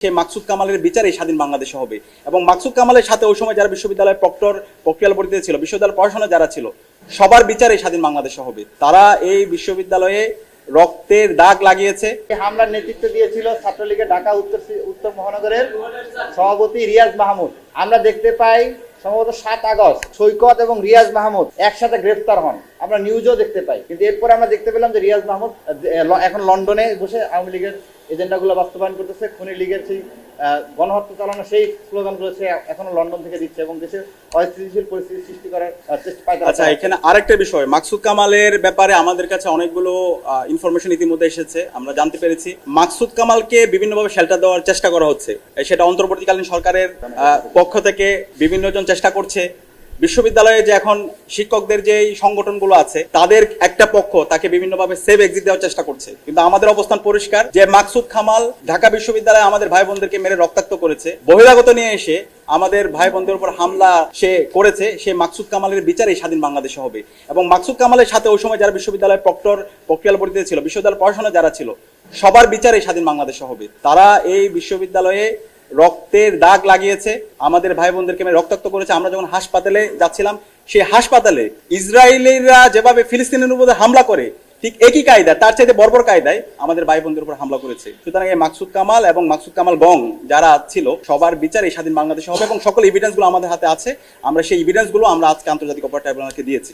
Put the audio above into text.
সেই মাকসুদ কামালের বিচার এই স্বাধীন বাংলাদেশে হবে এবং মাকসুদ কামালের সাথে ওই সময় যারা বিশ্ববিদ্যালয়ের প্রক্টর প্রক্রিয়ালবর্তীতে ছিল, বিশ্ববিদ্যালয় পড়াশোনা যারা ছিল, সবার বিচার এই স্বাধীন বাংলাদেশে হবে। তারা এই বিশ্ববিদ্যালয়ে রক্তের দাগ লাগিয়েছে। হামলার নেতৃত্ব দিয়েছিল ছাত্রলীগের ঢাকা উত্তর মহানগরের সভাপতি রিয়াজ মাহমুদ। আমরা দেখতে পাই সম্ভবত 7 আগস্ট সৈকত এবং রিয়াজ মাহমুদ একসাথে গ্রেফতার হন, আমরা নিউজও দেখতে পাই। কিন্তু এরপরে আমরা দেখতে পেলাম যে রিয়াজ মাহমুদ এখন লন্ডনে বসে আওয়ামী লীগের এজেন্ডাগুলো বাস্তবায়ন করতেছে। খনি লীগের সেই গণহত্যা চালানো সেই স্লোগানগুলো সে এখনো লন্ডন থেকে দিচ্ছে এবং দেশে অস্থিতিশীল পরিস্থিতি সৃষ্টি করার চেষ্টা পায়। আচ্ছা, এখানে আরেকটা বিষয়, মাকসুদ কামালের ব্যাপারে আমাদের কাছে অনেকগুলো ইনফরমেশন ইতিমধ্যে এসেছে। আমরা জানতে পেরেছি মাকসুদ কামালকে বিভিন্নভাবে শেল্টার দেওয়ার চেষ্টা করা হচ্ছে। সেটা অন্তর্বর্তীকালীন সরকারের পক্ষ থেকে বিভিন্ন জন চেষ্টা করছে। বিশ্ববিদ্যালয়ে যে এখন শিক্ষকদের যে সংগঠনগুলো আছে তাদের একটা পক্ষ তাকে বিভিন্নভাবে সেভ এক্সিট দেওয়ার চেষ্টা করছে। কিন্তু আমাদের অবস্থান পরিষ্কার যে মাকসুদ কামাল ঢাকা বিশ্ববিদ্যালয়ে আমাদের ভাই বোনদেরকে মেরে রক্তাক্ত করেছে, বহিরাগত নিয়ে এসে আমাদের ভাই বোনদের উপর হামলা সে করেছে। সে মাকসুদ কামালের বিচার এই স্বাধীন বাংলাদেশে হবে এবং মাকসুদ কামালের সাথে ওই সময় যারা বিশ্ববিদ্যালয়ের প্রক্টর প্রক্রিয়ালবর্তীতে ছিল, বিশ্ববিদ্যালয় পড়াশোনা যারা ছিল, সবার বিচার এই স্বাধীন বাংলাদেশে হবে। তারা এই বিশ্ববিদ্যালয়ে রক্তের দাগ লাগিয়েছে, আমাদের ভাই বোনদেরকে রক্তাক্ত করেছে। আমরা যখন হাসপাতালে যাচ্ছিলাম, সেই হাসপাতালে ইসরায়েলিরা যেভাবে ফিলিস্তিনের উপর হামলা করে, ঠিক একই কায়দা, তার চাইতে বর্বর কায়দায় আমাদের ভাই বোনদের উপর হামলা করেছে। সুতরাং এই মাকসুদ কামাল এবং মাকসুদ কামাল গং যারা ছিল, সবার বিচার এই স্বাধীন বাংলাদেশে হবে এবং সকল এভিডেন্স গুলো আমাদের হাতে আছে। আমরা সেই এভিডেন্স গুলো আমরা আজকে আন্তর্জাতিক অপরাধ ট্রাইব্যুনালকে দিয়েছি।